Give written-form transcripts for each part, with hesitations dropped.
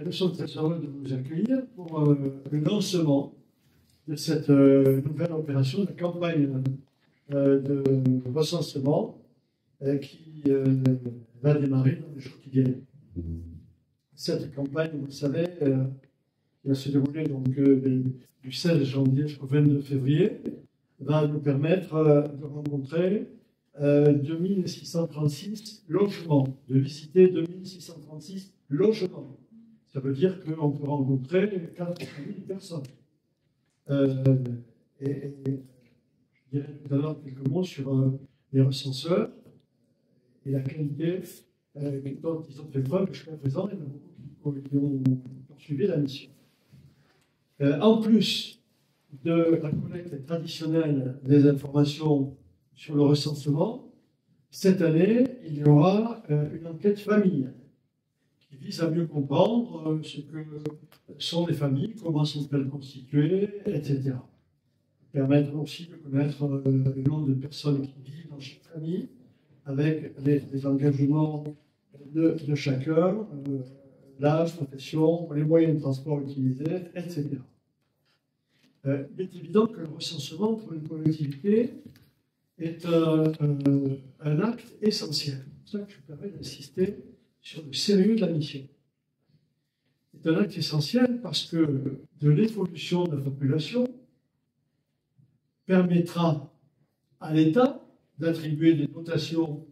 nous sommes très heureux de vous accueillir pour le lancement de cette nouvelle opération, la campagne de recensement qui va démarrer dans les jours qui viennent. Cette campagne, vous le savez, qui va se dérouler donc, du 16 janvier jusqu'au 22 février, va nous permettre de rencontrer 2636 logements, de visiter 2636 logements. Ça veut dire qu'on peut rencontrer 4 000 personnes. Je dirais tout à l'heure quelques mots sur les recenseurs et la qualité dont ils ont fait preuve jusqu'à présent. Il y en a beaucoup qui ont poursuivi la mission. En plus de la collecte traditionnelle des informations sur le recensement, cette année, il y aura une enquête famille qui vise à mieux comprendre ce que sont les familles, comment sont-elles constituées, etc. Permettre aussi de connaître le nombre de personnes qui vivent dans chaque famille, avec les engagements de chacun, l'âge, profession, les moyens de transport utilisés, etc. Il est évident que le recensement pour une collectivité est un acte essentiel. C'est pour ça que je me permets d'insister sur le sérieux de la mission. C'est un acte essentiel parce que de l'évolution de la population permettra à l'État d'attribuer des dotations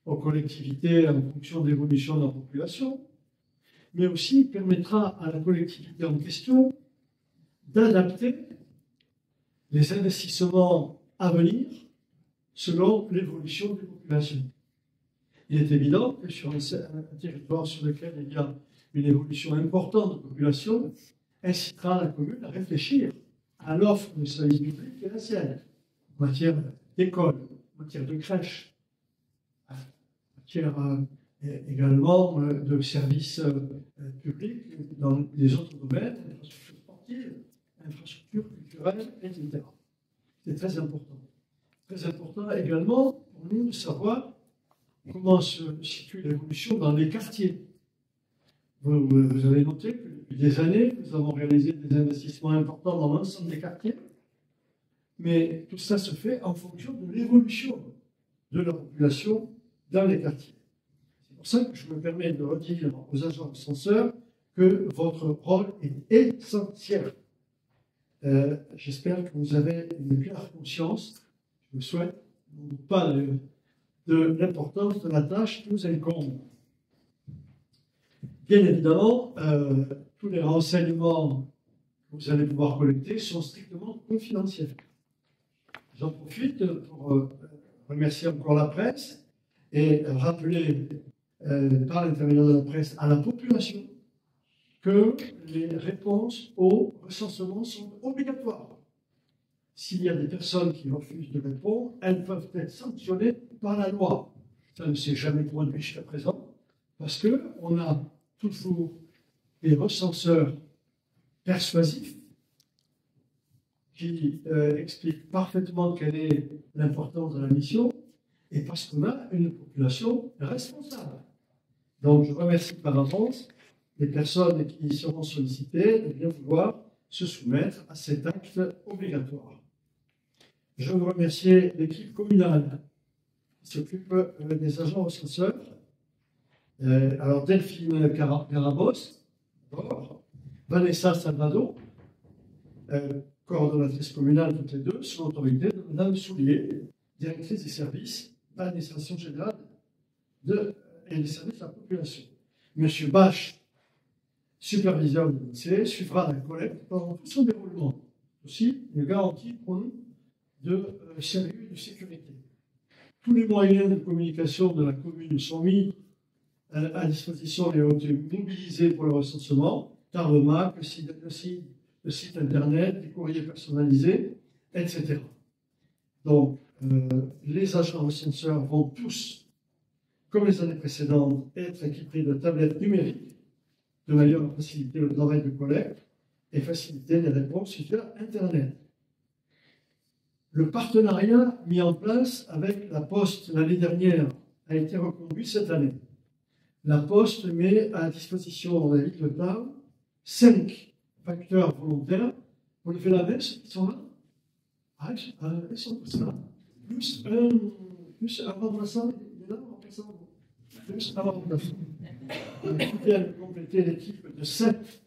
aux collectivités en fonction de l'évolution de la population, mais aussi permettra à la collectivité en question d'adapter les investissements à venir selon l'évolution des populations. Il est évident que sur un territoire sur lequel il y a une évolution importante de population, incitera la commune à réfléchir à l'offre de services publics et anciennes, en matière d'école, en matière de crèche, en matière également de services publics dans les autres domaines, infrastructures sportives, infrastructures culturelles, etc. C'est très important. Très important également pour nous de savoir comment se situe l'évolution dans les quartiers. Vous avez noté que depuis des années, nous avons réalisé des investissements importants dans l'ensemble des quartiers, mais tout ça se fait en fonction de l'évolution de la population dans les quartiers. C'est pour ça que je me permets de redire aux agents recenseurs que votre rôle est essentiel. J'espère que vous avez une claire conscience, je le souhaite, pas de l'importance de la tâche qui nous incombe. Bien évidemment, tous les renseignements que vous allez pouvoir collecter sont strictement confidentiels. J'en profite pour remercier encore la presse et rappeler par l'intermédiaire de la presse à la population que les réponses au recensement sont obligatoires. S'il y a des personnes qui refusent de répondre, elles peuvent être sanctionnées par la loi. Ça ne s'est jamais produit jusqu'à présent, parce qu'on a toujours des recenseurs persuasifs qui expliquent parfaitement quelle est l'importance de la mission, et parce qu'on a une population responsable. Donc je remercie par avance les personnes qui seront sollicitées de bien vouloir se soumettre à cet acte obligatoire. Je veux remercier l'équipe communale qui s'occupe des agents recenseurs. Alors Delphine Carabos, Vanessa Salvado, coordonnatrice communale toutes les deux, sous l'autorité de Mme Soulier, directrice des services de l'administration générale et des services à la population. Monsieur Bach, superviseur de l'INSEE, suivra la collecte pendant tout son déroulement. Aussi, une garantie pour nous de sérieux et de sécurité. Tous les moyens de communication de la commune sont mis à disposition et ont été mobilisés pour le recensement, Tarmac, le site internet, les courriers personnalisés, etc. Donc, les agents recenseurs vont tous, comme les années précédentes, être équipés de tablettes numériques, de manière à faciliter le travail de collecte et faciliter les réponses via Internet. Le partenariat mis en place avec la Poste l'année dernière a été reconduit cette année. La Poste met à disposition de la ville de Tarbes 5 facteurs volontaires. Vous levez la main, ceux qui sont là. Ah, ils sont tous là. Plus un remplaçant, il est là, un remplaçant. Plus un remplaçant. Qui vient compléter l'équipe de 7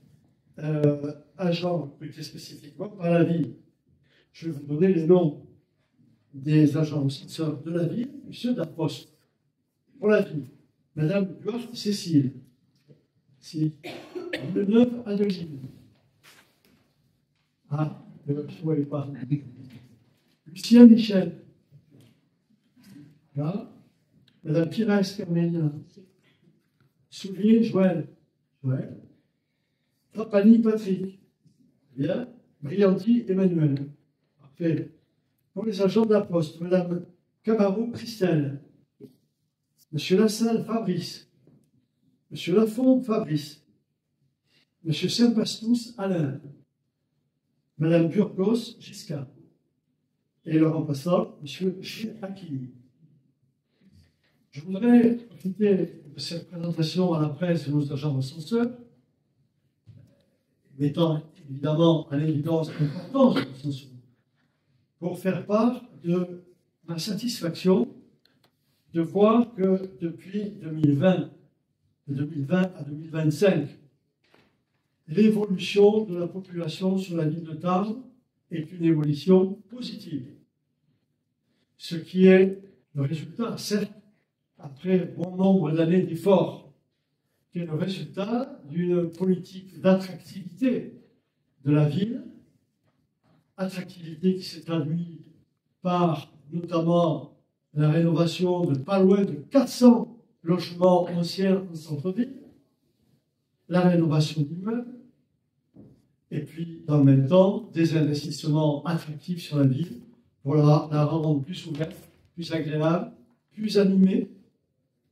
agents recrutés spécifiquement par la ville. Je vais vous donner les noms des agents recenseurs de la ville et ceux de la poste. Pour la ville, Madame Duarte Cécile, le 9 à Neuilly. Ah, je ne voyais pas. Lucien Michel. Là. Madame Pires Carménia. Soulier Joël. Trapani Patrick. Bien. Brillanti Emmanuel. Parfait. Pour les agents de la poste, Madame Camaro Christelle. Monsieur Lassalle Fabrice. Monsieur Lafont Fabrice. Monsieur Saint-Pastous Alain. Madame Burgos Giscard. Et le remplaçant, Monsieur Hakimi. Je voudrais profiter de cette présentation à la presse de nos agents recenseurs, mettant évidemment en évidence l'importance de l'ascension, pour faire part de ma satisfaction de voir que depuis 2020 à 2025, l'évolution de la population sur la ville de Tarbes est une évolution positive. Ce qui est le résultat, certes, après bon nombre d'années d'efforts, qui est le résultat d'une politique d'attractivité de la ville, attractivité qui s'est traduite par notamment la rénovation de pas loin de 400 logements anciens en centre-ville, la rénovation d'immeubles, et puis dans le même temps, des investissements attractifs sur la ville pour la rendre plus ouverte, plus agréable, plus animée.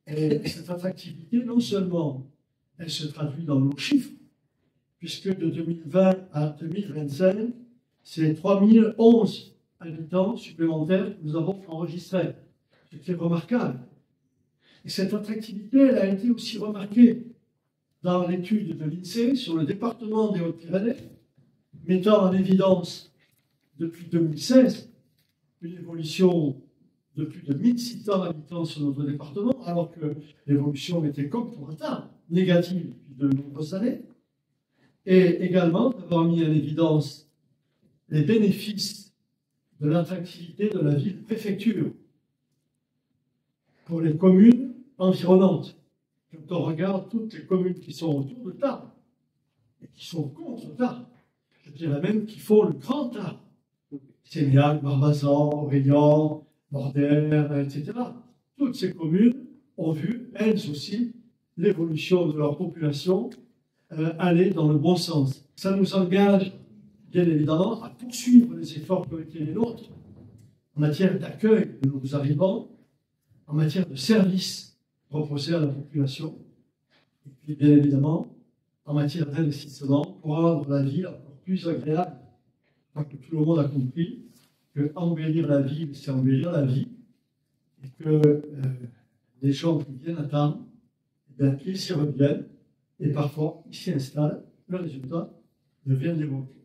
Et cette attractivité, non seulement elle se traduit dans nos chiffres, puisque de 2020 à 2025, c'est 3011 habitants supplémentaires que nous avons enregistrés. C'est remarquable. Et cette attractivité, elle a été aussi remarquée dans l'étude de l'INSEE sur le département des Hautes-Pyrénées, mettant en évidence depuis 2016 une évolution de plus de 1600 habitants sur notre département, alors que l'évolution était comme pour retard, négative depuis de nombreuses années, et également d'avoir mis en évidence les bénéfices de l'attractivité de la ville-préfecture pour les communes environnantes. Quand on regarde toutes les communes qui sont autour de Tarbes, et qui sont contre Tarbes, je dirais même qui font le grand Tarbes, Sénéac, Barbazan, Aurélien, Bordère, etc. Toutes ces communes ont vu, elles aussi, l'évolution de leur population aller dans le bon sens. Ça nous engage, bien évidemment, à poursuivre les efforts qui ont été les nôtres en matière d'accueil de nos arrivants, en matière de services proposés à la population, et puis, bien évidemment, en matière d'investissement pour rendre la ville encore plus agréable. Je crois que tout le monde a compris que embellir la ville, c'est embellir la vie, et que les gens qui viennent à Tarbes, eh bien, ils s'y reviennent, et parfois ils s'y installent. Le résultat, je viens d'évoquer.